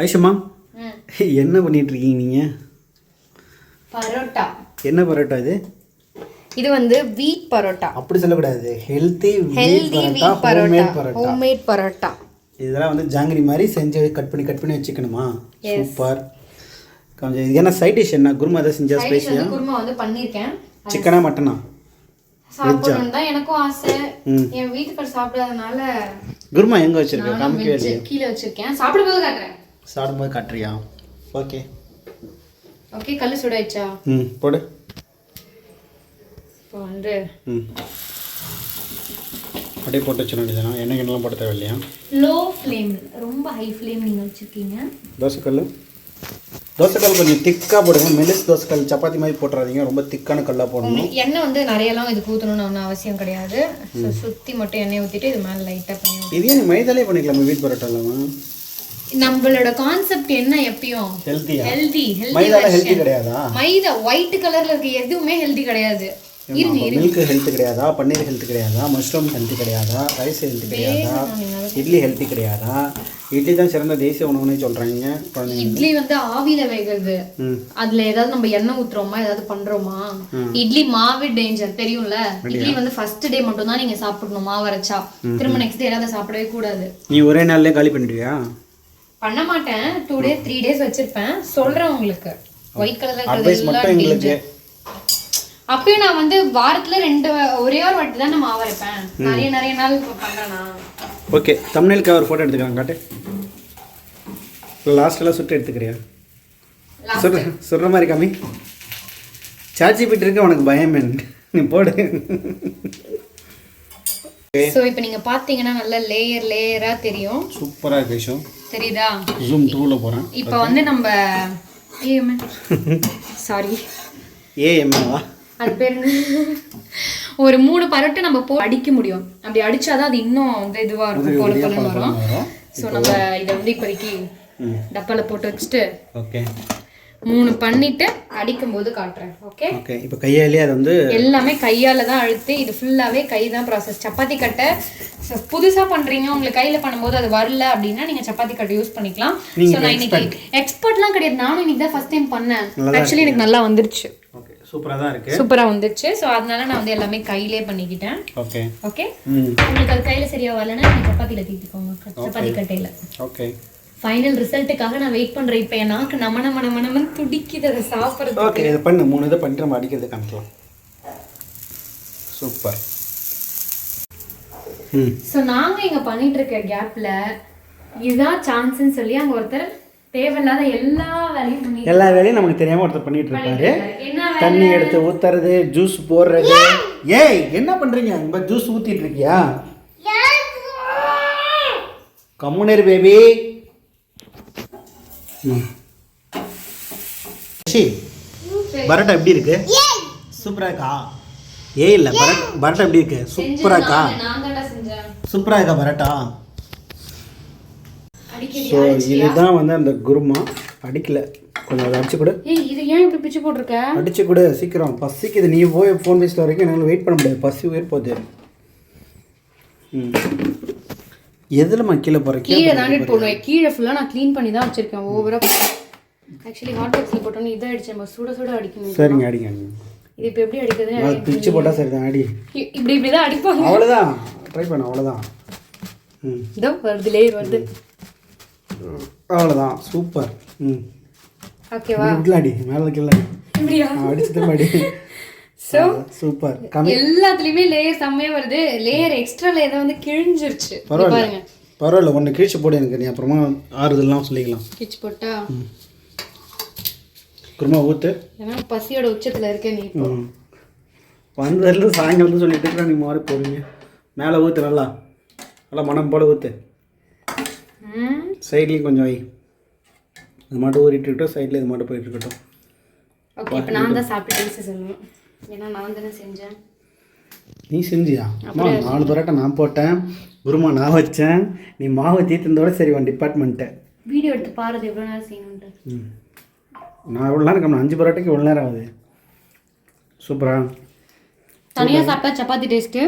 ஐஷம்மா என்ன பண்ணிட்டு இருக்கீங்க நீங்கள்? பரோட்டா. என்ன பரோட்டா இது? இது வந்து வீட் பரோட்டா. அப்படி சொல்லக்கூடாது, ஹெல்த்தி வீட் பரோட்டா, ஹோம்மேட் பரோட்டா. இதெல்லாம் வந்து ஜாங்கிரி மாதிரி செஞ்சு கட் பண்ணி வச்சுக்கணுமா? சூப்பர். கொஞ்சம் இது என்ன சைட் டிஷ்? என்ன குருமா ஏதாவது செஞ்சா ஸ்பைசியா? குருமா வந்து பண்ணிருக்கேன். சிக்கனா மட்டனா? சாப்பிடணும் தான் எனக்கும் ஆசை. என் வீட்டுக்கு சாப்பிடாதனால குருமா எங்க வச்சிருக்க? காமிக்கவே இல்லையே. கீழ வச்சிருக்கேன். சாப்பிடும்போது காட்டுறேன். சாப்பிடும்போது காட்டுறியா? Okay okay. கல்லு சுடாயிச்சா? போடு. இப்போ வந்து அப்படியே போட்டு வச்சிட வேண்டியதுனா? எண்ணெய் கிண்ணலாம் போட்டு தேவை இல்லையா? லோ ஃப்ளேம், ரொம்ப ஹை ஃப்ளேம் நீங்கள் வச்சுருக்கீங்க. தோசைக்கல் கொஞ்சம் திக்காக போடுங்க. மெலிஸ் தோசைக்கல் சப்பாத்தி மாதிரி போட்டுறாதீங்க, ரொம்ப திக்கான கல்லாக போடணும். எண்ணெய் வந்து நிறையலாம் இதுக்கு ஊற்றணும்னு ஒன்றும் அவசியம் கிடையாது. சுற்றி மட்டும் எண்ணெய் ஊற்றிட்டு இது மேலே லைட்டாக பண்ணி இதே நீ மைதாலே பண்ணிக்கலாம். வீட் பரோட்டா இல்லாமல் நம்மளோட கான்செப்ட் என்ன? எப்பயும் ஹெல்தி. மைதா ஹெல்தி கிடையாதா? மைதா ஒயிட் கலர்ல இருக்க எதுவுமே ஹெல்தி கிடையாது. மில்க் ஹெல்த் கிடையாதா? பன்னீர் ஹெல்த் கிடையாதா? மஷ்ரூம் ஹெல்த் கிடையாதா? ரைஸ் ஹெல்த் கிடையாதா? இட்லி ஹெல்த்தி கிடையாதா? இட்லி தான் சிறந்த தேசிய உணவுன்னு சொல்றாங்க. இட்லி வந்து ஆவியில வேகிறது. அதுல ஏதாவது நம்ம எண்ணெய் ஊத்துறோமா, ஏதாவது பண்றோமா? இட்லி மாவு டேஞ்சர் தெரியும்ல. இட்லி வந்து ஃபர்ஸ்ட் டே மட்டும் தான் நீங்க சாப்பிடணும். மாவு அரைச்சா திரும்ப நெக்ஸ்ட் டே ஏதாவது சாப்பிடவே கூடாது. நீ ஒரே நாள்லயே காலி பண்ணிடுவியா? பண்ண மாட்டேன். 2 days 3 days வச்சிருப்பேன். சொல்றேன் உங்களுக்கு. ஒயிட் கலர்ல இருக்கிறது. அப்பயும் நான் வந்து வாரத்துல ஒரே ஒரு வாட்டி தான் நான் மாவு அரைப்பேன். நிறைய நாள் பண்றேனா? ஓகே. தம்ப்நெயிலுக்கு ஒரு போட்டோ எடுத்துக்கலாம். காட்டு. லாஸ்ட்ல சுட்டு எடுத்துக்கிறியா? சொல்ற மாதிரி காமி. சாச்சி பிட்டு இருக்க உனக்கு பயம் என்ன? நீ போடு. சோ இப்போ நீங்க பாத்தீங்கன்னா நல்ல லேயரா தெரியும். சூப்பரா இருக்கு ஷோ. தெரியுதா? ஜூம் 2ல போறேன். இப்போ வந்து நம்ம சாரி ஏஎம்வா அது பேர் ஒரு 3 பரோட்டா நம்ம அடிக்க முடியும். அப்படி அடிச்சாதான் அது இன்னும் வந்து இதுவா இருக்கும், போல போல வரும். சோ நம்ம இத வந்து இப்போதைக்கு டப்பால போட்டு வச்சுட்டு ஓகே 3 பண்ணிட்டு அடிக்கும் போது காட்டுறேன். Okay okay. இப்போ கையாலே அது வந்து எல்லாமே கையால தான் அழுத்தி, இது ஃபுல்லாவே கை தான் ப்ராசஸ். சப்பாத்தி கட்டை புதுசா பண்றீங்க, உங்களுக்கு கையில பண்ணும்போது அது வரல அப்படின்னா நீங்க சப்பாத்தி கட்டை யூஸ் பண்ணிக்கலாம். சோ நான் இன்னைக்கு எக்ஸ்பர்ட்லாம் கிடையாது. நானும் இன்னைக்கு தான் ஃபர்ஸ்ட் டைம் பண்ணேன். ஆக்சுவலி எனக்கு நல்லா வந்துருச்சு. ஓகே சூப்பரா தான் இருக்கு. சூப்பரா வந்துருச்சு. சோ அதனால நான் வந்து எல்லாமே கையிலே பண்ணிக்கிட்டேன். Okay okay. உங்களுக்கு அது கையில சரியா வரலன்னா நீங்க சப்பாத்தில தீத்திக்கோங்க, சப்பாத்தி கட்டையில. ஓகே. ஃபைனல் ரிசல்ட்டுக்காக நான் வெயிட் பண்றேன். இப்போ என் நாக்கு நமன துடிக்குது அதை சாப்பிடுறது. ஓகே இத பண்ணு. 3 இத பண்ணிட்டு நம்ம அடிக்கிறது காமிக்கலாம். சூப்பர். சோ நாங்க இங்க பண்ணிட்டு இருக்க கேப்ல இதுதான் சான்ஸ்னு சொல்லி அங்க ஒருத்தர் தேவையில்லாத எல்லா வேலையும் நமக்கு தெரியாம ஒருத்தர் பண்ணிட்டு இருக்காரு. தண்ணி எடுத்து ஊத்துறது, ஜூஸ் போடுறது. ஏய் என்ன பண்றீங்க? இங்க ஜூஸ் ஊத்திட்டு இருக்கியா? கம்முனேர் பேபி. பரோட்டா எப்படி இருக்கு? சூப்பரா இருக்கா? இல்ல பரோட்டா எப்படி இருக்கு? சூப்பரா இருக்கா? சூப்பரா இருக்கா பரோட்டா? ஸோ இதுதான் வந்து அந்த குருமா. அடிக்கல, கொஞ்சம் அதை அடிச்சு கொடு. இது ஏன் இப்படி பிச்சு போட்டிருக்க? அடிச்சு கொடு சீக்கிரம். பசிக்குது. நீ போய் ஃபோன் பேசிட்டு வரைக்கும் என்னால் வெயிட் பண்ண முடியாது. பசி உயிர் போகுது. எதுலமா கீழே போகிறேன்? கீழே தாண்டி போடுவேன். கீழே ஃபுல்லாக நான் க்ளீன் பண்ணி தான் வச்சிருக்கேன். ஓவராக ஆக்சுவலி ஹாட் பாக்ஸில் போட்டோன்னு இதை அடிச்சு நம்ம சுட அடிக்கணும். சரிங்க அடிங்க. இது இப்போ எப்படி அடிக்கிறது? பிச்சு போட்டால் சரி தான். அடி. இப்படி தான் அடிப்பாங்க. அவ்வளோதான். ட்ரை பண்ண அவ்வளோதான். இதோ வருது, லேயர் வருது. அவ்வளோதான். சூப்பர். ஓகேவா? அடி மேலே கீழே இப்படியா அடிச்சு திரும்ப அடி. So super. எல்லாத்துலயுமே லேயர் செம்மையா வருது. லேயர் எக்ஸ்ட்ரா லேயர் வந்து கிழிஞ்சிருச்சு. பாருங்க. பரவாயில்ல, ஒன்று கிழிச்சு போடு எனக்கு. நீ அப்புறமா ஆறுதல்லாம் சொல்லிக்கலாம். கிழிச்சு போட்டா குருமா ஊத்து. ஏன்னா பசியோட உச்சத்துல இருக்க நீ இப்போ வந்ததுல சாயங்காலம் வந்து சொல்லிட்டு இருக்கா. நீ மாதிரி போறீங்க. மேலே ஊத்து. நல்லா மனம் போல ஊத்து. சைட்லேயும் கொஞ்சம் வை. இது மட்டும் ஊறிட்டு இருக்கட்டும். சைடில் இது மட்டும் போயிட்டு இருக்கட்டும். ஓகே. இப்போ நான் தான் சாப்பிட்டு சொல்லுவேன். ஏன்னா நான் தானே செஞ்சேன். நீ செஞ்சியா? 4 பரோட்டா நான் போட்டேன். குருமா நான் வச்சேன். நீ மாவு தீர்த்ததோட சரி உன் டிபார்ட்மெண்ட்டு. வீடியோ எடுத்து பாருது எவ்வளோ நேரம் செய்யணுன்ட்டு. நான் எவ்வளோ நேரம் இருக்கணும்? 5 பரோட்டாக்கு எவ்வளோ நேரம் ஆகுது? சூப்பரா. தனியாக சாப்பிட்டா சப்பாத்தி டேஸ்ட்டு,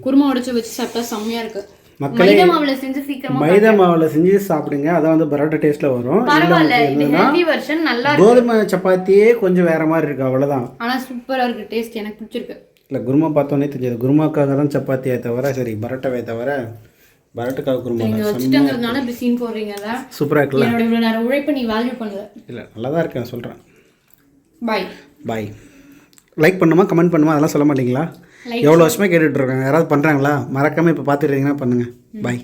குருமா உடைச்சு வச்சு சாப்பிட்டா செம்மையாக இருக்குது. மக்களே மைதா மாவுல செஞ்சு சீக்கிரமா மைதா மாவில் செஞ்சு சாப்பிடுங்க. அதான் வந்து பரோட்டா டேஸ்ட்டில் வரும். பரவாயில்ல, இது ஹெல்தி வெர்ஷன், நல்லா இருக்கு. கோதுமை சப்பாத்தியே கொஞ்சம் வேற மாதிரி இருக்கு, அவ்வளோதான். ஆனால் சூப்பராக இருக்கு, டேஸ்ட் எனக்கு பிடிச்சிருக்கு. இல்லை, குருமா பார்த்தோன்னே தெரிஞ்சது. குருமாக்காக தான் சப்பாத்தியை தவிர, சரி பரோட்டாவே தவிர, பரோட்டாக்காக குருமா நீங்கள் வச்சுட்டங்கிறதுனால இப்படி சீன் போடுறீங்கல்ல, சூப்பராக இருக்குல்ல. என்னோட இவ்வளோ நேரம் உழைப்பு நீ வேல்யூ பண்ணுவ. இல்லை, நல்லா தான் இருக்கேன், சொல்கிறேன். பாய் பாய். லைக் பண்ணுமா, கமெண்ட் பண்ணுமா, அதெல்லாம் சொல்ல மாட்டீங்களா? எவ்வளோ வருஷமாக கேட்டுட்ருக்காங்க, யாராவது பண்ணுறாங்களா? மறக்காமல் இப்போ பார்த்துட்டு இருக்கீங்கன்னா பண்ணுங்கள். பாய்.